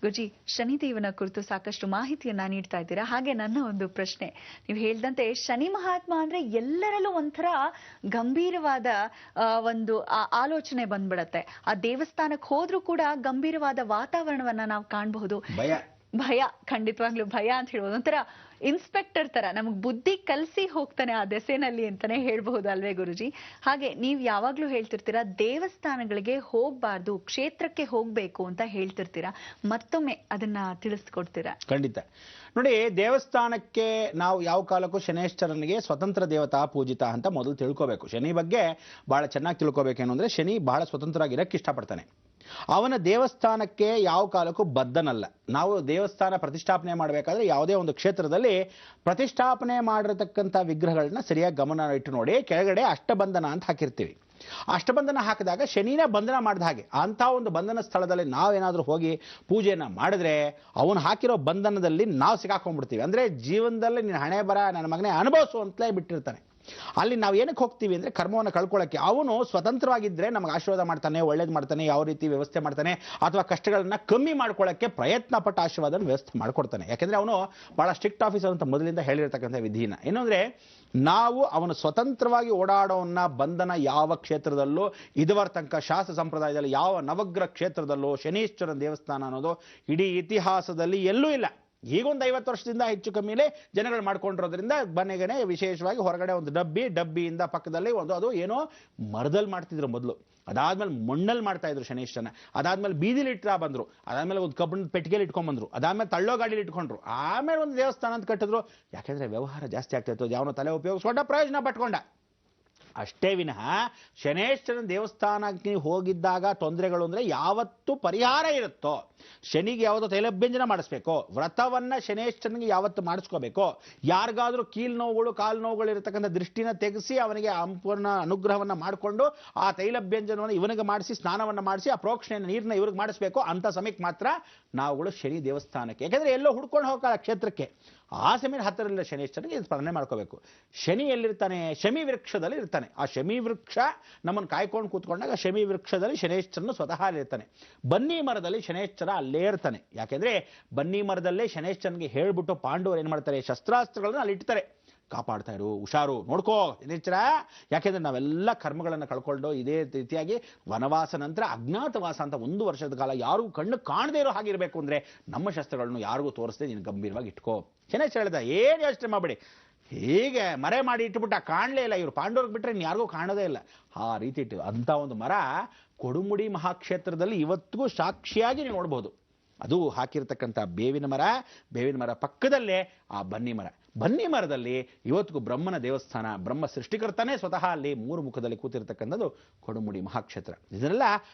ಗುರುಜಿ, ಶನಿದೇವನ ಕುರಿತು ಸಾಕಷ್ಟು ಮಾಹಿತಿಯನ್ನ ನೀಡ್ತಾ ಇದ್ದೀರಾ. ಹಾಗೆ ನನ್ನ ಒಂದು ಪ್ರಶ್ನೆ, ನೀವು ಹೇಳ್ದಂತೆ ಶನಿ ಮಹಾತ್ಮ ಅಂದ್ರೆ ಎಲ್ಲರಲ್ಲೂ ಒಂಥರ ಗಂಭೀರವಾದ ಒಂದು ಆಲೋಚನೆ ಬಂದ್ಬಿಡತ್ತೆ. ಆ ದೇವಸ್ಥಾನಕ್ಕೆ ಹೋದ್ರೂ ಕೂಡ ಗಂಭೀರವಾದ ವಾತಾವರಣವನ್ನ ನಾವು ಕಾಣಬಹುದು. ಭಯ, ಖಂಡಿತವಾಗ್ಲೂ ಭಯ ಅಂತ ಹೇಳ್ಬೋದು. ಒಂಥರ ಇನ್ಸ್ಪೆಕ್ಟರ್ ತರ ನಮಗ್ ಬುದ್ಧಿ ಕಲ್ಸಿ ಹೋಗ್ತಾನೆ ಆ ದೆಸೆನಲ್ಲಿ ಅಂತಾನೆ ಹೇಳ್ಬಹುದು ಅಲ್ವೇ ಗುರುಜಿ? ಹಾಗೆ ನೀವ್ ಯಾವಾಗ್ಲೂ ಹೇಳ್ತಿರ್ತೀರಾ ದೇವಸ್ಥಾನಗಳಿಗೆ ಹೋಗ್ಬಾರ್ದು, ಕ್ಷೇತ್ರಕ್ಕೆ ಹೋಗ್ಬೇಕು ಅಂತ ಹೇಳ್ತಿರ್ತೀರಾ. ಮತ್ತೊಮ್ಮೆ ಅದನ್ನ ತಿಳಿಸ್ಕೊಡ್ತೀರಾ? ಖಂಡಿತ. ನೋಡಿ, ದೇವಸ್ಥಾನಕ್ಕೆ ನಾವು ಯಾವ ಕಾಲಕ್ಕೂ ಶನೇಶ್ವರನಿಗೆ ಸ್ವತಂತ್ರ ದೇವತಾ ಪೂಜಿತ ಅಂತ ಮೊದಲು ತಿಳ್ಕೋಬೇಕು. ಶನಿ ಬಗ್ಗೆ ಬಹಳ ಚೆನ್ನಾಗಿ ತಿಳ್ಕೋಬೇಕೇನು ಅಂದ್ರೆ, ಶನಿ ಬಹಳ ಸ್ವತಂತ್ರವಾಗಿರಕ್ಕೆ ಇಷ್ಟಪಡ್ತಾನೆ. ಅವನ ದೇವಸ್ಥಾನಕ್ಕೆ ಯಾವ ಕಾಲಕ್ಕೂ ಬದ್ಧನಲ್ಲ. ನಾವು ದೇವಸ್ಥಾನ ಪ್ರತಿಷ್ಠಾಪನೆ ಮಾಡಬೇಕಾದ್ರೆ ಯಾವುದೇ ಒಂದು ಕ್ಷೇತ್ರದಲ್ಲಿ ಪ್ರತಿಷ್ಠಾಪನೆ ಮಾಡಿರತಕ್ಕಂಥ ವಿಗ್ರಹಗಳನ್ನ ಸರಿಯಾಗಿ ಗಮನ ಇಟ್ಟು ನೋಡಿ, ಕೆಳಗಡೆ ಅಷ್ಟಬಂಧನ ಅಂತ ಹಾಕಿರ್ತೀವಿ. ಅಷ್ಟಬಂಧನ ಹಾಕಿದಾಗ ಶನಿನ ಬಂಧನ ಮಾಡಿದ ಹಾಗೆ. ಅಂಥ ಒಂದು ಬಂಧನ ಸ್ಥಳದಲ್ಲಿ ನಾವೇನಾದ್ರೂ ಹೋಗಿ ಪೂಜೆಯನ್ನ ಮಾಡಿದ್ರೆ ಅವನು ಹಾಕಿರೋ ಬಂಧನದಲ್ಲಿ ನಾವು ಸಿಗಾಕೊಂಡ್ಬಿಡ್ತೀವಿ. ಅಂದ್ರೆ ಜೀವನದಲ್ಲಿ ನಿನ್ನ ಹಣೆ ಬರ ನನ್ನ ಮಗನೇ ಅನುಭವಿಸು ಅಂತಲೇ ಬಿಟ್ಟಿರ್ತಾನೆ. ಅಲ್ಲಿ ನಾವು ಏನಕ್ಕೆ ಹೋಗ್ತೀವಿ ಅಂದ್ರೆ ಕರ್ಮವನ್ನು ಕಳ್ಕೊಳ್ಳೋಕ್ಕೆ. ಅವನು ಸ್ವತಂತ್ರವಾಗಿದ್ದರೆ ನಮಗೆ ಆಶೀರ್ವಾದ ಮಾಡ್ತಾನೆ, ಒಳ್ಳೇದು ಮಾಡ್ತಾನೆ, ಯಾವ ರೀತಿ ವ್ಯವಸ್ಥೆ ಮಾಡ್ತಾನೆ, ಅಥವಾ ಕಷ್ಟಗಳನ್ನ ಕಮ್ಮಿ ಮಾಡ್ಕೊಳ್ಳೋಕ್ಕೆ ಪ್ರಯತ್ನ ಪಟ್ಟ ಆಶೀರ್ವಾದ ವ್ಯವಸ್ಥೆ ಮಾಡ್ಕೊಡ್ತಾನೆ. ಯಾಕೆಂದ್ರೆ ಅವನು ಬಹಳ ಸ್ಟ್ರಿಕ್ಟ್ ಆಫೀಸರ್ ಅಂತ ಮೊದಲಿಂದ ಹೇಳಿರ್ತಕ್ಕಂಥ ವಿಧಿನ. ಏನಂದ್ರೆ ನಾವು ಅವನು ಸ್ವತಂತ್ರವಾಗಿ ಓಡಾಡೋನ್ನ ಬಂಧನ ಯಾವ ಕ್ಷೇತ್ರದಲ್ಲೂ ಇದುವರ ತನಕ ಶಾಸ್ತ್ರ ಸಂಪ್ರದಾಯದಲ್ಲಿ ಯಾವ ನವಗ್ರಹ ಕ್ಷೇತ್ರದಲ್ಲೂ ಶನೀಶ್ವರನ ದೇವಸ್ಥಾನ ಅನ್ನೋದು ಇಡೀ ಇತಿಹಾಸದಲ್ಲಿ ಎಲ್ಲೂ ಇಲ್ಲ. ಈಗೊಂದು 50 ವರ್ಷದಿಂದ ಹೆಚ್ಚು ಕಮ್ಮಿಲೇ ಜನಗಳು ಮಾಡ್ಕೊಂಡಿರೋದ್ರಿಂದ ಮನೆಗನೆ ವಿಶೇಷವಾಗಿ ಹೊರಗಡೆ ಒಂದು ಡಬ್ಬಿಯಿಂದ ಪಕ್ಕದಲ್ಲಿ ಒಂದು ಅದು ಏನೋ ಮರದಲ್ಲಿ ಮಾಡ್ತಿದ್ರು ಮೊದಲು. ಅದಾದ್ಮೇಲೆ ಮಣ್ಣಲ್ಲಿ ಮಾಡ್ತಾ ಇದ್ರು ಶನೇಶ್ವರನ. ಅದಾದ್ಮೇಲೆ ಬೀದಿಲಿ ಇಟ್ಟ ಬಂದ್ರು. ಅದಾದ್ಮೇಲೆ ಒಂದು ಕಬ್ಬಿಣದ ಪೆಟ್ಟಿಗೆಲಿ ಇಟ್ಕೊಂಡ್ಬಂದ್ರು. ಅದಾದ್ಮೇಲೆ ತಳ್ಳೋ ಗಾಡಿಲಿ ಇಟ್ಕೊಂಡ್ರು. ಆಮೇಲೆ ಒಂದು ದೇವಸ್ಥಾನ ಅಂತ ಕಟ್ಟಿದ್ರು. ಯಾಕೆಂದ್ರೆ ವ್ಯವಹಾರ ಜಾಸ್ತಿ ಆಗ್ತಾ ಇತ್ತು. ಯಾವನೋ ತಲೆ ಉಪಯೋಗಿಸ್ಕೊಂಡ, ಪ್ರಯೋಜನ ಪಟ್ಕೊಂಡ ಅಷ್ಟೇ ವಿನಃ ಶನೇಶ್ವರನ ದೇವಸ್ಥಾನಕ್ಕೆ ಹೋಗಿದ್ದಾಗ ತೊಂದರೆಗಳು ಅಂದ್ರೆ ಯಾವತ್ತು ಪರಿಹಾರ ಇರುತ್ತೋ, ಶನಿಗೆ ಯಾವತ್ತೋ ತೈಲಭ್ಯಂಜನ ಮಾಡಿಸ್ಬೇಕು, ವ್ರತವನ್ನ ಶನೇಶ್ವರನಿಗೆ ಯಾವತ್ತು ಮಾಡಿಸ್ಕೋಬೇಕು, ಯಾರಿಗಾದ್ರೂ ಕೀಲ್ ನೋವುಗಳು ಕಾಲು ನೋವುಗಳು ಇರತಕ್ಕಂಥ ದೃಷ್ಟಿನ ತೆಗೆಸಿ ಅವನಿಗೆ ಸಂಪೂರ್ಣ ಅನುಗ್ರಹವನ್ನ ಮಾಡಿಕೊಂಡು ಆ ತೈಲಭ್ಯಂಜನವನ್ನು ಇವನಿಗೆ ಮಾಡಿಸಿ, ಸ್ನಾನವನ್ನ ಮಾಡಿಸಿ, ಆ ಪ್ರೋಕ್ಷಣೆಯ ನೀರನ್ನ ಇವ್ರಿಗೆ ಮಾಡಿಸ್ಬೇಕು. ಅಂತ ಸಮಯಕ್ಕೆ ಮಾತ್ರ ನಾವುಗಳು ಶನಿ ದೇವಸ್ಥಾನಕ್ಕೆ, ಯಾಕೆಂದ್ರೆ ಎಲ್ಲೋ ಹುಡ್ಕೊಂಡು ಹೋಗಲ್ಲ ಕ್ಷೇತ್ರಕ್ಕೆ, ಆ ಸಮಯ ಹತ್ತಿರಲಿಲ್ಲ ಶನೇಶ್ವರನಿಗೆ ಸ್ಮರಣೆ ಮಾಡ್ಕೋಬೇಕು. ಶನಿ ಎಲ್ಲಿರ್ತಾನೆ? ಶಮಿ ವೃಕ್ಷದಲ್ಲಿ ಇರ್ತಾನೆ. ಆ ಶಮಿ ವೃಕ್ಷ ನಮ್ಮನ್ನು ಕಾಯ್ಕೊಂಡು ಕೂತ್ಕೊಂಡಾಗ ಶಮಿ ವೃಕ್ಷದಲ್ಲಿ ಶನೇಶ್ವರನು ಸ್ವತಃ ಇರ್ತಾನೆ. ಬನ್ನಿ ಮರದಲ್ಲಿ ಶನೇಶ್ವರ ಅಲ್ಲೇ ಇರ್ತಾನೆ. ಯಾಕೆಂದ್ರೆ ಬನ್ನಿ ಮರದಲ್ಲೇ ಶನೇಶ್ವರನಿಗೆ ಹೇಳ್ಬಿಟ್ಟು ಪಾಂಡವರು ಏನ್ ಮಾಡ್ತಾರೆ, ಶಸ್ತ್ರಾಸ್ತ್ರಗಳನ್ನ ಅಲ್ಲಿ ಇಡ್ತಾರೆ. ಕಾಪಾಡ್ತಾ ಇರು, ಹುಷಾರು, ನೋಡ್ಕೋ ಶನೇಶ್ವರ. ಯಾಕೆಂದ್ರೆ ನಾವೆಲ್ಲ ಕರ್ಮಗಳನ್ನು ಕಳ್ಕೊಂಡು ಇದೇ ರೀತಿಯಾಗಿ ವನವಾಸ ನಂತರ ಅಜ್ಞಾತವಾಸ ಅಂತ 1 ವರ್ಷದ ಕಾಲ ಯಾರು ಕಣ್ಣು ಕಾಣದೇ ಇರೋ ಹಾಗಿರ್ಬೇಕು ಅಂದ್ರೆ ನಮ್ಮ ಶಸ್ತ್ರಗಳನ್ನು ಯಾರಿಗೂ ತೋರಿಸದೆ ನೀನು ಗಂಭೀರವಾಗಿ ಇಟ್ಕೋ. ಶನೇಶ್ವರ ಹೇಳ್ದ, ಏನು ಯೋಚನೆ ಮಾಡಬೇಡಿ, ಹೀಗೆ ಮರೆ ಮಾಡಿ ಇಟ್ಬಿಟ್ಟ, ಕಾಣಲೇ ಇಲ್ಲ. ಇವರು ಪಾಂಡವ್ರಿಗೆ ಬಿಟ್ರೆ ಇನ್ನು ಯಾರಿಗೂ ಕಾಣೋದೇ ಇಲ್ಲ. ಆ ರೀತಿ ಇಟ್ಟು ಅಂತ ಒಂದು ಮರ ಕೊಡುಮುಡಿ ಮಹಾಕ್ಷೇತ್ರದಲ್ಲಿ ಇವತ್ತಿಗೂ ಸಾಕ್ಷಿಯಾಗಿ ನೀವು ನೋಡ್ಬೋದು. ಅದು ಹಾಕಿರ್ತಕ್ಕಂಥ ಬೇವಿನ ಮರ ಪಕ್ಕದಲ್ಲೇ ಆ ಬನ್ನಿ ಮರದಲ್ಲಿ ಇವತ್ತಿಗೂ ಬ್ರಹ್ಮನ ದೇವಸ್ಥಾನ, ಬ್ರಹ್ಮ ಸೃಷ್ಟಿಕರ್ತನೇ ಸ್ವತಃ ಅಲ್ಲಿ 3 ಮುಖದಲ್ಲಿ ಕೂತಿರ್ತಕ್ಕಂಥದ್ದು ಕೊಡುಮುಡಿ ಮಹಾಕ್ಷೇತ್ರ. ಇದನ್ನೆಲ್ಲ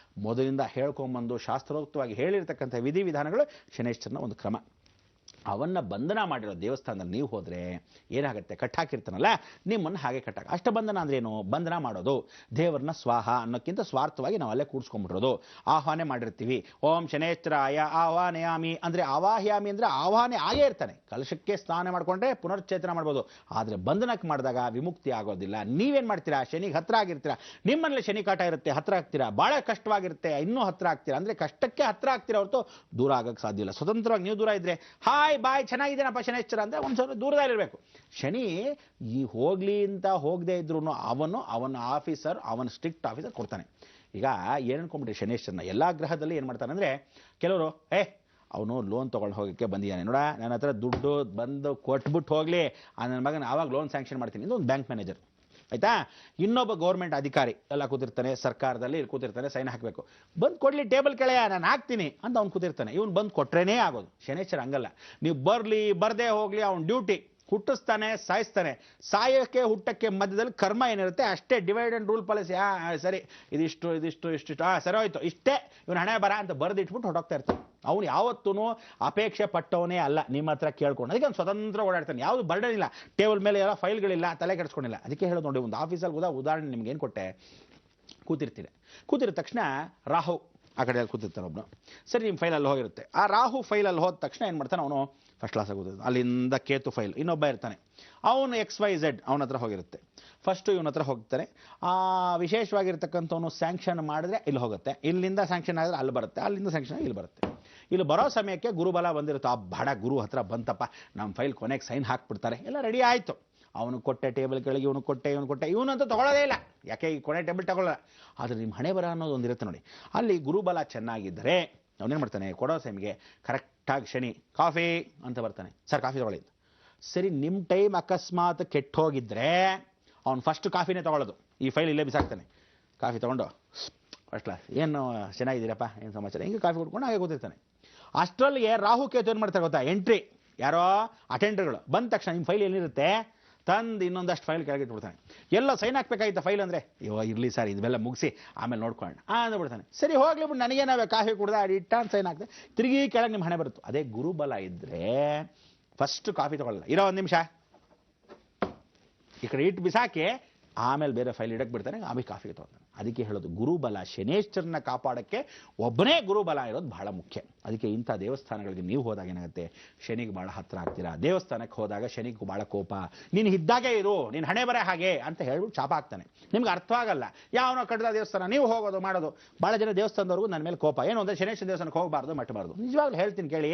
ಮೊದಲಿಂದ ಹೇಳ್ಕೊಂಬಂದು ಶಾಸ್ತ್ರೋಕ್ತವಾಗಿ ಹೇಳಿರ್ತಕ್ಕಂಥ ವಿಧಿವಿಧಾನಗಳು ಶನೇಶ್ವರನ ಒಂದು ಕ್ರಮ. ಅವನ್ನ ಬಂಧನ ಮಾಡಿರೋ ದೇವಸ್ಥಾನದಲ್ಲಿ ನೀವು ಹೋದ್ರೆ ಏನಾಗುತ್ತೆ, ಕಟ್ಟಾಕಿರ್ತಾನಲ್ಲ ನಿಮ್ಮನ್ನು ಹಾಗೆ ಕಟ್ಟಾಕ. ಅಷ್ಟಬಂಧನ ಅಂದ್ರೆ ಏನು? ಬಂಧನ ಮಾಡೋದು. ದೇವರನ್ನ ಸ್ವಾಹ ಅನ್ನೋಕ್ಕಿಂತ ಸ್ವಾರ್ಥವಾಗಿ ನಾವು ಅಲ್ಲೇ ಕೂಡ್ಸ್ಕೊಂಡ್ಬಿಡೋದು. ಆಹ್ವಾನೆ ಮಾಡಿರ್ತೀವಿ, ಓಂ ಶನೇಶ್ವರಾಯ ಆಹ್ವಾನಯಾಮಿ ಅಂದ್ರೆ ಆವಾಹ್ಯಾಮಿ ಅಂದ್ರೆ ಆಹ್ವಾನೆ ಆಗೇ ಇರ್ತಾನೆ. ಕಲಶಕ್ಕೆ ಸ್ನಾನ ಮಾಡ್ಕೊಂಡ್ರೆ ಪುನರ್ಚೇತನ ಮಾಡ್ಬೋದು. ಆದ್ರೆ ಬಂಧನಕ್ಕೆ ಮಾಡಿದಾಗ ವಿಮುಕ್ತಿ ಆಗೋದಿಲ್ಲ. ನೀವೇನ್ ಮಾಡ್ತೀರಾ? ಶನಿಗೆ ಹತ್ರ ಆಗಿರ್ತೀರಾ, ನಿಮ್ಮನೇಲಿ ಶನಿ ಕಾಟ ಇರುತ್ತೆ, ಹತ್ರ ಆಗ್ತೀರಾ, ಬಹಳ ಕಷ್ಟವಾಗಿರುತ್ತೆ, ಇನ್ನೂ ಹತ್ರ ಆಗ್ತೀರಾ. ಅಂದ್ರೆ ಕಷ್ಟಕ್ಕೆ ಹತ್ರ ಆಗ್ತೀರಾ ಹೊರತು ದೂರ ಆಗಕ್ಕೆ ಸಾಧ್ಯ ಇಲ್ಲ. ಸ್ವತಂತ್ರವಾಗಿ ನೀವು ದೂರ ಇದ್ರೆ ಹಾಯ್ ಬಾಯ್ ಚೆನ್ನಾಗಿದ್ದೇನಪ್ಪ ಶನೇಶ್ವರ ಅಂದ್ರೆ ಒಂದು ಸ್ವಲ್ಪ ದೂರದಲ್ಲಿರ್ಬೇಕು. ಶನಿ ಈ ಹೋಗ್ಲಿ ಅಂತ ಹೋಗದೆ ಇದ್ರು ಅವನ ಆಫೀಸರ್, ಅವನ ಸ್ಟ್ರಿಕ್ಟ್ ಆಫೀಸರ್ ಕೊಡ್ತಾನೆ. ಈಗ ಏನ್ ಅನ್ಕೊಂಡ್ಬಿಟ್ರಿ, ಶನೇಶ್ವರನ ಎಲ್ಲಾ ಗ್ರಹದಲ್ಲಿ ಏನ್ ಮಾಡ್ತಾನೆ ಅಂದ್ರೆ, ಕೆಲವರು ಅವನು ಲೋನ್ ತಗೊಂಡು ಹೋಗಕ್ಕೆ ಬಂದಿದ್ದಾನೆ ನೋಡ, ನನ್ನ ಹತ್ರ ದುಡ್ಡು ಬಂದು ಕೊಟ್ಬಿಟ್ಟು ಹೋಗ್ಲಿ, ನನ್ನ ಮಗನ ಆವಾಗ ಲೋನ್ ಸ್ಯಾಂಕ್ಷನ್ ಮಾಡ್ತೀನಿ. ಇದು ಒಂದು ಬ್ಯಾಂಕ್ ಮ್ಯಾನೇಜರ್ ಆಯ್ತಾ. ಇನ್ನೊಬ್ಬ ಗೌರ್ಮೆಂಟ್ ಅಧಿಕಾರಿ ಎಲ್ಲ ಕೂತಿರ್ತಾನೆ, ಸರ್ಕಾರದಲ್ಲಿ ಕೂತಿರ್ತಾನೆ, ಸೈನ್ ಹಾಕಬೇಕು. ಬಂದು ಕೊಡ್ಲಿ ಟೇಬಲ್ ಕೆಳೆಯ ನಾನು ಹಾಕ್ತೀನಿ ಅಂತ ಅವ್ನು ಕೂತಿರ್ತಾನೆ. ಇವನು ಬಂದು ಕೊಟ್ರೇನೇ ಆಗೋದು. ಶನೇಶ್ವರ ಹಂಗಲ್ಲ, ನೀವು ಬರ್ಲಿ ಬರ್ದೇ ಹೋಗ್ಲಿ ಅವನ ಡ್ಯೂಟಿ. ಹುಟ್ಟಿಸ್ತಾನೆ, ಸಾಯಿಸ್ತಾನೆ. ಸಾಯಕ್ಕೆ ಹುಟ್ಟಕ್ಕೆ ಮಧ್ಯದಲ್ಲಿ ಕರ್ಮ ಏನಿರುತ್ತೆ ಅಷ್ಟೇ. Divide and rule policy. ಸರಿ ಇದಿಷ್ಟು ಸರಿ ಹೋಯ್ತು, ಇಷ್ಟೇ ಇವನು ಹಣೆ ಬರ ಅಂತ ಬರೆದಿಟ್ಬಿಟ್ಟು ಹೊರಟೋಗ್ತಾ ಇರ್ತಾನೆ. ಅವನು ಯಾವತ್ತೂ ಅಪೇಕ್ಷೆ ಪಟ್ಟವನೇ ಅಲ್ಲ, ನಿಮ್ಮ ಹತ್ರ ಕೇಳ್ಕೊಂಡು. ಅದಕ್ಕೆ ಅವ್ನು ಸ್ವತಂತ್ರ ಓಡಾಡ್ತಾನೆ. ಯಾವುದು ಬರ್ಡನ್ ಇಲ್ಲ, ಟೇಬಲ್ ಮೇಲೆ ಎಲ್ಲ ಫೈಲ್ಗಳಿಲ್ಲ, ತಲೆ ಕೆಡಿಸ್ಕೊಂಡಿಲ್ಲ. ಅದಕ್ಕೆ ಹೇಳೋದು ನೋಡಿ, ಒಂದು ಆಫೀಸಲ್ಲಿ ಉದಾಹರಣೆ ನಿಮ್ಗೆ ಏನು ಕೊಟ್ಟೆ, ಕೂತಿರೋ ತಕ್ಷಣ ರಾಹು ಆ ಕಡೆ ಕೂತಿರ್ತಾನೆ ಒಬ್ನು. ಸರಿ, ನಿಮ್ಮ ಫೈಲಲ್ಲಿ ಹೋಗಿರುತ್ತೆ. ಆ ರಾಹು ಫೈಲಲ್ಲಿ ಹೋದ ತಕ್ಷಣ ಏನು ಮಾಡ್ತಾನೆ ಅವನು, ಫಸ್ಟ್ ಕ್ಲಾಸ್ ಆಗೋದು. ಅಲ್ಲಿಂದ ಕೇತು ಫೈಲ್ ಇನ್ನೊಬ್ಬ ಇರ್ತಾನೆ, ಅವನು XYZ ಅವನ ಹತ್ರ ಹೋಗಿರುತ್ತೆ. ಫಸ್ಟು ಇವನ ಹತ್ರ ಹೋಗ್ತಾನೆ. ವಿಶೇಷವಾಗಿರ್ತಕ್ಕಂಥವನು ಸ್ಯಾಂಕ್ಷನ್ ಮಾಡಿದ್ರೆ ಇಲ್ಲಿ ಹೋಗುತ್ತೆ, ಇಲ್ಲಿಂದ ಸ್ಯಾಂಕ್ಷನ್ ಆಗಿದ್ರೆ ಅಲ್ಲಿ ಬರುತ್ತೆ, ಅಲ್ಲಿಂದ ಸ್ಯಾಂಕ್ಷನ್ ಇಲ್ಲಿ ಬರುತ್ತೆ. ಇಲ್ಲಿ ಬರೋ ಸಮಯಕ್ಕೆ ಗುರುಬಲ ಬಂದಿರುತ್ತೆ. ಆ ಬಡ ಗುರು ಹತ್ರ ಬಂತಪ್ಪ, ನಮ್ಮ ಫೈಲ್ ಕೊನೆಗೆ ಸೈನ್ ಹಾಕ್ಬಿಡ್ತಾರೆ, ಎಲ್ಲ ರೆಡಿ ಆಯಿತು. ಅವನು ಕೊಟ್ಟೆ, ಟೇಬಲ್ ಕೆಳಗೆ ಇವನು ಕೊಟ್ಟೆ, ಇವನಂತೂ ತೊಗೊಳ್ಳೋದೇ ಇಲ್ಲ, ಯಾಕೆ ಈ ಕೊನೆ ಟೇಬಲ್ ತಗೊಳ್ಳಲ್ಲ. ಆದರೆ ನಿಮ್ಮ ಹಣೆ ಬರ ಅನ್ನೋದು ಒಂದಿರುತ್ತೆ ನೋಡಿ. ಅಲ್ಲಿ ಗುರುಬಲ ಚೆನ್ನಾಗಿದ್ದರೆ ಅವನೇನು ಮಾಡ್ತಾನೆ, ಕೊಡೋ ಸಮಯಕ್ಕೆ ಕರೆಕ್ಟಾಗಿ ಶನಿ ಕಾಫಿ ಅಂತ ಬರ್ತಾನೆ, ಸರ್ ಕಾಫಿ ತಗೊಳ್ಳಿ. ಸರಿ, ನಿಮ್ಮ ಟೈಮ್ ಅಕಸ್ಮಾತ್ ಕೆಟ್ಟ ಹೋಗಿದ್ರೆ ಅವ್ನು ಫಸ್ಟ್ ಕಾಫಿನೇ ತೊಗೊಳ್ಳೋದು, ಈ ಫೈಲ್ ಇಲ್ಲೇ ಬಿಸಾಕ್ತಾನೆ. ಕಾಫಿ ತೊಗೊಂಡು ಫಸ್ಟ್ ಕ್ಲಾಸ್, ಏನು ಚೆನ್ನಾಗಿದ್ದೀರಪ್ಪ, ಏನು ಸಮಾಚಾರ, ಹಿಂಗೆ ಕಾಫಿ ಕುಡ್ಕೊಂಡು ಹಾಗೆ ಕೂತಿರ್ತಾನೆ. ಅಷ್ಟರಲ್ಲಿಗೆ ರಾಹು ಕೇತು ಏನು ಮಾಡ್ತಾರೆ ಗೊತ್ತಾ, ಎಂಟ್ರಿ, ಯಾರೋ ಅಟೆಂಡರ್ಗಳು ಬಂದ ತಕ್ಷಣ ನಿಮ್ಮ ಫೈಲ್ ಏನಿರುತ್ತೆ ತಂದು ಇನ್ನೊಂದಷ್ಟು ಫೈಲ್ ಕೆಳಗಿಟ್ಬಿಡ್ತಾನೆ. ಎಲ್ಲ ಸೈನ್ ಹಾಕ್ಬೇಕಾಯ್ತಾ ಫೈಲ್ ಅಂದರೆ, ಅಯ್ಯೋ ಇರಲಿ ಸರ್ ಇದೆಲ್ಲ ಮುಗಿಸಿ ಆಮೇಲೆ ನೋಡ್ಕೊಳ್ಳೋಣ ಅಂದ್ಬಿಡ್ತಾನೆ. ಸರಿ ಹೋಗ್ಲಿ ಬಿಟ್ಟು, ನನಗೇನಾವೆ ಕಾಫಿ ಕುಡ್ದ ಇಟ್ಟಾನ್ ಸೈನ್ ಹಾಕ್ದೆ, ತಿರುಗಿ ಕೆಳಗೆ ನಿಮ್ಮ ಹಣೆ ಬರುತ್ತೆ. ಅದೇ ಗುರುಬಲ ಇದ್ದರೆ ಫಸ್ಟ್ ಕಾಫಿ ತೊಗೊಳ್ಳಲ್ಲ, ಇರೋ ಒಂದು ನಿಮಿಷ ಈ ಕಡೆ ಇಟ್ಟು ಬಿಸಾಕಿ ಆಮೇಲೆ ಬೇರೆ ಫೈಲ್ ಇಡಕ್ಕೆ ಬಿಡ್ತಾನೆ, ಆಮೇಲೆ ಕಾಫಿಗೆ ತೊಗೊಳ್ತಾನೆ. ಅದಕ್ಕೆ ಹೇಳೋದು ಗುರುಬಲ, ಶನೇಶ್ವರನ ಕಾಪಾಡೋಕ್ಕೆ ಒಬ್ಬನೇ ಗುರುಬಲ ಇರೋದು ಬಹಳ ಮುಖ್ಯ. ಅದಕ್ಕೆ ಇಂಥ ದೇವಸ್ಥಾನಗಳಿಗೆ ನೀವು ಹೋದಾಗ ಏನಾಗುತ್ತೆ, ಶನಿಗೆ ಭಾಳ ಹತ್ತಿರ ಆಗ್ತೀರಾ. ದೇವಸ್ಥಾನಕ್ಕೆ ಹೋದಾಗ ಶನಿಗೂ ಭಾಳ ಕೋಪ, ನೀನು ಇದ್ದಾಗೆ ಇರು, ನೀನು ಹಣೆ ಬರ ಹಾಗೆ ಅಂತ ಹೇಳ್ಬಿಟ್ಟು ಶಾಪ ಆಗ್ತಾನೆ. ನಿಮ್ಗೆ ಅರ್ಥವಾಗಲ್ಲ, ಯಾವನೋ ಕಟ್ಟದ ದೇವಸ್ಥಾನ ನೀವು ಹೋಗೋದು ಮಾಡೋದು. ಭಾಳ ಜನ ದೇವಸ್ಥಾನದವ್ರಿಗೂ ನನ್ನ ಮೇಲೆ ಕೋಪ, ಏನು ಅಂದರೆ ಶನೇಶ್ವರ ದೇವಸ್ಥಾನಕ್ಕೆ ಹೋಗಬಾರ್ದು, ಮಟ್ಟಬಾರ್ದು. ನಿಜವಾಗ್ಲೂ ಹೇಳ್ತೀನಿ ಕೇಳಿ,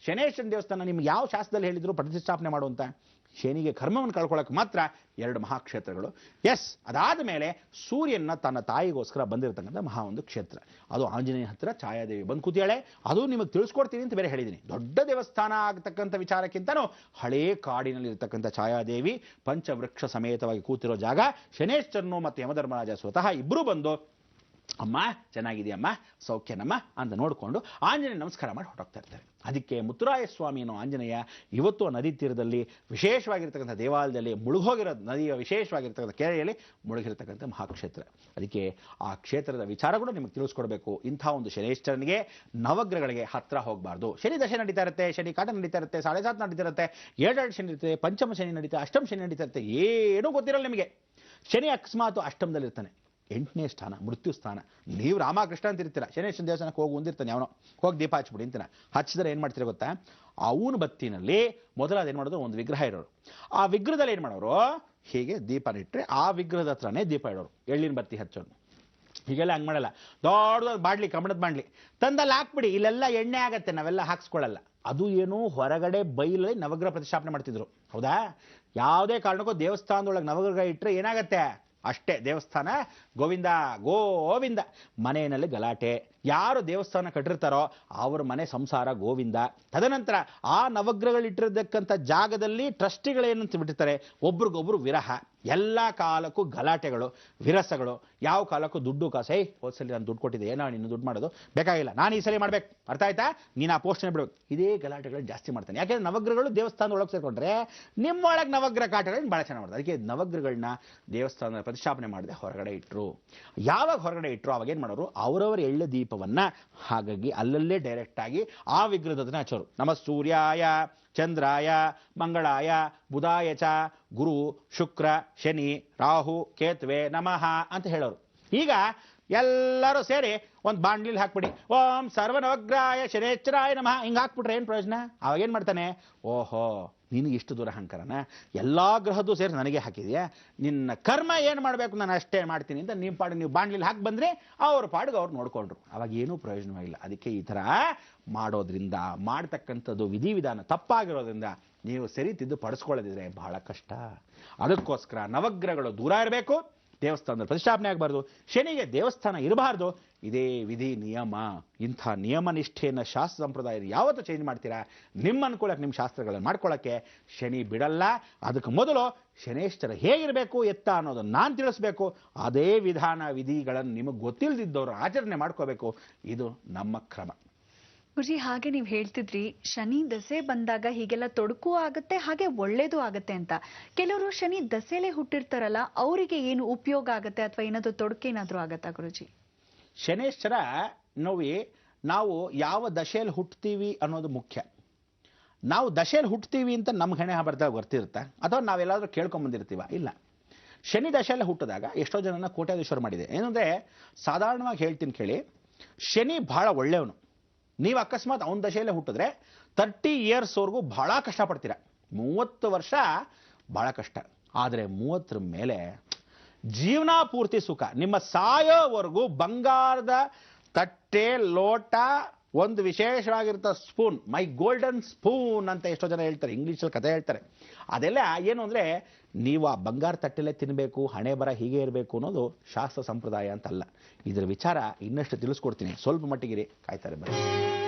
ಶನೇಶ್ವರ ದೇವಸ್ಥಾನ ನಿಮ್ಗೆ ಯಾವ ಶಾಸ್ತ್ರದಲ್ಲಿ ಹೇಳಿದ್ರು ಪ್ರತಿಷ್ಠಾಪನೆ ಮಾಡುವಂತ. ಶನಿಗೆ ಕರ್ಮವನ್ನು ಕಳ್ಕೊಳ್ಳೋಕೆ ಮಾತ್ರ 2 ಮಹಾಕ್ಷೇತ್ರಗಳು. ಎಸ್, ಅದಾದ ಮೇಲೆ ಸೂರ್ಯನ ತನ್ನ ತಾಯಿಗೋಸ್ಕರ ಬಂದಿರತಕ್ಕಂಥ ಮಹಾ ಒಂದು ಕ್ಷೇತ್ರ, ಅದು ಆಂಜನೇಯ ಹತ್ತಿರ ಛಾಯಾದೇವಿ ಬಂದು ಕೂತಿಯಾಳೆ. ಅದು ನಿಮಗೆ ತಿಳಿಸ್ಕೊಡ್ತೀನಿ ಅಂತ ಬೇರೆ ಹೇಳಿದ್ದೀನಿ. ದೊಡ್ಡ ದೇವಸ್ಥಾನ ಆಗತಕ್ಕಂಥ ವಿಚಾರಕ್ಕಿಂತನೂ ಹಳೇ ಕಾಡಿನಲ್ಲಿ ಇರತಕ್ಕಂಥ ಛಾಯಾದೇವಿ ಪಂಚವೃಕ್ಷ ಸಮೇತವಾಗಿ ಕೂತಿರೋ ಜಾಗ. ಶನೇಶ್ವರನು ಮತ್ತು ಯಮಧರ್ಮರಾಜ ಸ್ವತಃ ಇಬ್ಬರು ಬಂದು ಅಮ್ಮ ಚೆನ್ನಾಗಿದೆಯಮ್ಮ, ಸೌಖ್ಯನಮ್ಮ ಅಂತ ನೋಡಿಕೊಂಡು ಆಂಜನೇಯ ನಮಸ್ಕಾರ ಮಾಡಿ ಹೊರಟೋಗ್ತಾ ಇರ್ತಾರೆ. ಅದಕ್ಕೆ ಮುತ್ತುರಾಯ ಸ್ವಾಮಿ ಅನ್ನೋ ಆಂಜನೇಯ ಇವತ್ತು ನದಿ ತೀರದಲ್ಲಿ ವಿಶೇಷವಾಗಿರ್ತಕ್ಕಂಥ ದೇವಾಲಯದಲ್ಲಿ ಮುಳುಗೋಗಿರೋ ನದಿಯ ವಿಶೇಷವಾಗಿರ್ತಕ್ಕಂಥ ಕೆರೆಯಲ್ಲಿ ಮುಳುಗಿರ್ತಕ್ಕಂಥ ಮಹಾಕ್ಷೇತ್ರ. ಅದಕ್ಕೆ ಆ ಕ್ಷೇತ್ರದ ವಿಚಾರ ಕೂಡ ನಿಮಗೆ ತಿಳಿಸ್ಕೊಡ್ಬೇಕು. ಇಂಥ ಒಂದು ಶನೇಶ್ವರನಿಗೆ ನವಗ್ರಹಗಳಿಗೆ ಹತ್ತಿರ ಹೋಗಬಾರ್ದು. ಶನಿ ದಶೆ ನಡೀತಾ ಇರುತ್ತೆ, ಶನಿ ಕಾಟ ನಡೀತಾ ಇರುತ್ತೆ, 7.5 ನಡೀತಾ ಇರುತ್ತೆ, 7 ಶನಿ ನಡೀತಾರೆ, ಪಂಚಮ ಶನಿ ನಡೀತಾ, ಅಷ್ಟಮ ಶನಿ ನಡೀತಾ ಇರುತ್ತೆ, ಏನೂ ಗೊತ್ತಿರಲ್ಲ ನಿಮಗೆ. ಶನಿ ಅಕಸ್ಮಾತ್ ಅಷ್ಟಮದಲ್ಲಿರ್ತಾನೆ, 8ನೇ ಸ್ಥಾನ ಮೃತ್ಯು ಸ್ಥಾನ. ನೀವು ರಾಮಕೃಷ್ಣ ಅಂತ ಇರ್ತೀರ, ಶನೇಶ್ವರ ದೇವಸ್ಥಾನಕ್ಕೆ ಹೋಗಿ ಹೊಂದಿರ್ತಾನೆ ಅವನು, ಹೋಗಿ ದೀಪ ಹಚ್ಬಿಡಿ ಅಂತಾನೆ. ಹಚ್ಚಿದ್ರೆ ಏನು ಮಾಡ್ತೀರ ಗೊತ್ತಾ, ಅವನ ಬತ್ತಿನಲ್ಲಿ ಮೊದಲಾದ ಏನು ಮಾಡೋದು, ಒಂದು ವಿಗ್ರಹ ಇರೋರು. ಆ ವಿಗ್ರಹದಲ್ಲಿ ಏನು ಮಾಡೋರು, ಹೀಗೆ ದೀಪ ಇಟ್ಟರೆ ಆ ವಿಗ್ರಹದ ಹತ್ರನೇ ದೀಪ ಇಡೋರು, ಎಳ್ಳಿನ ಬತ್ತಿ ಹಚ್ಚೋರು. ಹೀಗೆಲ್ಲ ಹಂಗೆ ಮಾಡಲ್ಲ, ದೊಡ್ಡದಾದ ಬಾಡ್ಲಿ, ಕಮಣದ ಬಾಡ್ಲಿ ತಂದಲ್ಲಿ ಹಾಕ್ಬಿಡಿ, ಇಲ್ಲೆಲ್ಲ ಎಣ್ಣೆ ಆಗತ್ತೆ, ನಾವೆಲ್ಲ ಹಾಕ್ಸ್ಕೊಳ್ಳಲ್ಲ. ಅದು ಏನು ಹೊರಗಡೆ ಬೈಲಲ್ಲಿ ನವಗ್ರಹ ಪ್ರತಿಷ್ಠಾಪನೆ ಮಾಡ್ತಿದ್ರು, ಹೌದಾ. ಯಾವುದೇ ಕಾರಣಕ್ಕೂ ದೇವಸ್ಥಾನದೊಳಗೆ ನವಗ್ರಹ ಇಟ್ಟರೆ ಏನಾಗತ್ತೆ, ಅಷ್ಟೇ ದೇವಸ್ಥಾನ ಗೋವಿಂದ ಗೋವಿಂದ. ಮನೆಯಲ್ಲಿ ಗಲಾಟೆ, ಯಾರು ದೇವಸ್ಥಾನ ಕಟ್ಟಿರ್ತಾರೋ ಅವ್ರ ಮನೆ ಸಂಸಾರ ಗೋವಿಂದ. ತದನಂತರ ಆ ನವಗ್ರಹಗಳಿಟ್ಟಿರತಕ್ಕಂಥ ಜಾಗದಲ್ಲಿ ಟ್ರಸ್ಟಿಗಳೇನಂತ ಬಿಟ್ಟಿರ್ತಾರೆ, ಒಬ್ರಿಗೊಬ್ರು ವಿರಹ, ಎಲ್ಲ ಕಾಲಕ್ಕೂ ಗಲಾಟೆಗಳು, ವಿರಸಗಳು. ಯಾವ ಕಾಲಕ್ಕೂ ದುಡ್ಡು ಕಾಸು, ಹೋದ್ಸಲಿ ನಾನು ದುಡ್ಡು ಕೊಟ್ಟಿದ್ದೆ, ಏನೋ ನೀನು ದುಡ್ಡು ಮಾಡೋದು ಬೇಕಾಗಿಲ್ಲ, ನಾನು ಈ ಸಲ ಮಾಡ್ಬೇಕು, ಅರ್ಥ ಆಯ್ತಾ, ನೀನು ಆ ಪೋಸ್ಟ್ನ ಬಿಡ್ಬೇಕು. ಇದೇ ಗಲಾಟೆಗಳು ಜಾಸ್ತಿ ಮಾಡ್ತಾನೆ. ಯಾಕೆಂದ್ರೆ ನವಗ್ರಹಗಳು ದೇವಸ್ಥಾನದ ಒಳಗೆ ಸೇರ್ಕೊಂಡ್ರೆ ನಿಮ್ಮೊಳಗೆ ನವಗ್ರಹ ಕಾಟಗಳನ್ನ ಭಾಳ ಚೆನ್ನಾಗಿ ಮಾಡ್ತಾರೆ. ಅದಕ್ಕೆ ನವಗ್ರಹಗಳನ್ನ ದೇವಸ್ಥಾನದ ಪ್ರತಿಷ್ಠಾಪನೆ ಮಾಡದೆ ಹೊರಗಡೆ ಇಟ್ಟರು. ಯಾವಾಗ ಹೊರಗಡೆ ಇಟ್ಟರು ಅವಾಗ ಏನು ಮಾಡೋರು, ಅವರವರ ಎಳ್ಳೆ ದೀಪವನ್ನ ಹಾಗಾಗಿ ಅಲ್ಲಲ್ಲೇ ಡೈರೆಕ್ಟ್ ಆಗಿ ಆ ವಿಗ್ರಹದನ್ನ ಹಚ್ಚೋರು. ನಮಃ ಸೂರ್ಯಾಯ ಚಂದ್ರಾಯ ಮಂಗಳಾಯ ಬುಧಾಯ ಚ ಗುರು ಶುಕ್ರ ಶನಿ ರಾಹು ಕೇತುವೆ ನಮಃ ಅಂತ ಹೇಳೋರು. ಈಗ ಎಲ್ಲರೂ ಸೇರಿ ಒಂದು ಬಾಂಡ್ಲಿಲಿ ಹಾಕ್ಬಿಡಿ, ಓಂ ಸರ್ವನವಗ್ರಾಯ ಶನೇಶ್ವರಾಯ ನಮಃ ಹಿಂಗೆ ಹಾಕ್ಬಿಟ್ರೆ ಏನು ಪ್ರಯೋಜನ. ಅವಾಗ ಏನು ಮಾಡ್ತಾನೆ, ಓಹೋ ನಿನಗೆ ಇಷ್ಟು ದೂರ ಅಹಂಕಾರನ, ಎಲ್ಲ ಗ್ರಹದ್ದು ಸೇರಿ ನನಗೆ ಹಾಕಿದೆಯಾ, ನಿನ್ನ ಕರ್ಮ ಏನು ಮಾಡಬೇಕು ನಾನು ಅಷ್ಟೇ ಮಾಡ್ತೀನಿ ಅಂತ ನಿಮ್ಮ ಪಾಡಿಗೆ ನೀವು ಬಾಂಡ್ಲಿಲಿ ಹಾಕಿ ಬಂದರೆ ಅವ್ರ ಪಾಡಿಗೆ ಅವ್ರು ನೋಡ್ಕೊಂಡ್ರು. ಅವಾಗ ಏನೂ ಪ್ರಯೋಜನವಾಗಿಲ್ಲ. ಅದಕ್ಕೆ ಈ ಥರ ಮಾಡೋದ್ರಿಂದ, ಮಾಡ್ತಕ್ಕಂಥದ್ದು ವಿಧಿವಿಧಾನ ತಪ್ಪಾಗಿರೋದ್ರಿಂದ ನೀವು ಸರಿತಿದ್ದು ಪಡಿಸ್ಕೊಳ್ಳೋದಿದ್ರೆ ಬಹಳ ಕಷ್ಟ. ಅದಕ್ಕೋಸ್ಕರ ನವಗ್ರಹಗಳು ದೂರ ಇರಬೇಕು, ದೇವಸ್ಥಾನದ ಪ್ರತಿಷ್ಠಾಪನೆ ಆಗಬಾರ್ದು, ಶನಿಗೆ ದೇವಸ್ಥಾನ ಇರಬಾರ್ದು. ಇದೇ ವಿಧಿ ನಿಯಮ. ಇಂಥ ನಿಯಮ ನಿಷ್ಠೆಯನ್ನು ಶಾಸ್ತ್ರ ಸಂಪ್ರದಾಯ ಯಾವತ್ತೂ ಚೇಂಜ್ ಮಾಡ್ತೀರಾ, ನಿಮ್ಮ ಅನುಕೂಲಕ್ಕೆ ನಿಮ್ಮ ಶಾಸ್ತ್ರಗಳನ್ನು ಮಾಡ್ಕೊಳ್ಳೋಕ್ಕೆ ಶನಿ ಬಿಡಲ್ಲ. ಅದಕ್ಕೆ ಮೊದಲು ಶನೇಶ್ವರ ಹೇಗಿರಬೇಕು ಎತ್ತ ಅನ್ನೋದನ್ನು ನಾನು ತಿಳಿಸ್ಬೇಕು. ಅದೇ ವಿಧಾನ ವಿಧಿಗಳನ್ನು ನಿಮಗೆ ಗೊತ್ತಿಲ್ಲದಿದ್ದವರು ಆಚರಣೆ ಮಾಡ್ಕೋಬೇಕು. ಇದು ನಮ್ಮ ಕ್ರಮ. ಗುರುಜಿ, ಹಾಗೆ ನೀವು ಹೇಳ್ತಿದ್ರಿ ಶನಿ ದಸೆ ಬಂದಾಗ ಹೀಗೆಲ್ಲ ತೊಡಕು ಆಗುತ್ತೆ, ಹಾಗೆ ಒಳ್ಳೇದು ಆಗುತ್ತೆ ಅಂತ. ಕೆಲವರು ಶನಿ ದಸೆಲೆ ಹುಟ್ಟಿರ್ತಾರಲ್ಲ, ಅವರಿಗೆ ಏನು ಉಪಯೋಗ ಆಗುತ್ತೆ ಅಥವಾ ಏನಾದರೂ ತೊಡಕೇನಾದ್ರೂ ಆಗತ್ತಾ ಗುರುಜಿ? ಶನೇಶ್ವರ ನಾವು ಯಾವ ದಶೆಯಲ್ಲಿ ಹುಟ್ಟುತ್ತೀವಿ ಅನ್ನೋದು ಮುಖ್ಯ. ನಾವು ದಶೆಯಲ್ಲಿ ಹುಟ್ಟುತ್ತೀವಿ ಅಂತ ನಮ್ಮ ಹಣೆ ಬರ್ದಾಗ ಗೊತ್ತಿರುತ್ತಾ, ಅಥವಾ ನಾವೆಲ್ಲಾದ್ರೂ ಕೇಳ್ಕೊಂಬಂದಿರ್ತೀವ? ಇಲ್ಲ. ಶನಿ ದಶೆಯಲ್ಲಿ ಹುಟ್ಟಿದಾಗ ಎಷ್ಟೋ ಜನನ ಕೋಟ್ಯಾಧೀಶ್ವರ ಮಾಡಿದೆ. ಏನಂದರೆ ಸಾಧಾರಣವಾಗಿ ಹೇಳ್ತೀನಿ ಕೇಳಿ, ಶನಿ ಬಹಳ ಒಳ್ಳೆಯವನು. ನೀವು ಅಕಸ್ಮಾತ್ ಅವನ ದಶೆಯಲ್ಲೇ ಹುಟ್ಟಿದ್ರೆ 30 ಇಯರ್ಸ್ವರೆಗೂ ಬಹಳ ಕಷ್ಟಪಡ್ತೀರ. 30 ವರ್ಷ ಬಹಳ ಕಷ್ಟ. ಆದರೆ 30ರ ಮೇಲೆ ಜೀವನ ಪೂರ್ತಿ ಸುಖ. ನಿಮ್ಮ ಸಾಯೋವರೆಗೂ ಬಂಗಾರದ ತಟ್ಟೆ ಲೋಟ ಒಂದು ವಿಶೇಷವಾಗಿರ್ತ ಸ್ಪೂನ್, ಮೈ ಗೋಲ್ಡನ್ ಸ್ಪೂನ್ ಅಂತ ಎಷ್ಟೋ ಜನ ಹೇಳ್ತಾರೆ, ಇಂಗ್ಲೀಷಲ್ಲಿ ಕಥೆ ಹೇಳ್ತಾರೆ. ಅದೆಲ್ಲ ಏನು ಅಂದರೆ ನೀವು ಆ ಬಂಗಾರ ತಟ್ಟೆಲ್ಲೇ ತಿನ್ನಬೇಕು, ಹಣೆ ಬರ ಹೀಗೆ ಇರಬೇಕು ಅನ್ನೋದು ಶಾಸ್ತ್ರ ಸಂಪ್ರದಾಯ ಅಂತಲ್ಲ. ಇದರ ವಿಚಾರ ಇನ್ನಷ್ಟು ತಿಳಿಸ್ಕೊಡ್ತೀನಿ, ಸ್ವಲ್ಪ ಮಟ್ಟಿಗಿರಿ, ಕಾಯ್ತಾರೆ ಬನ್ನಿ.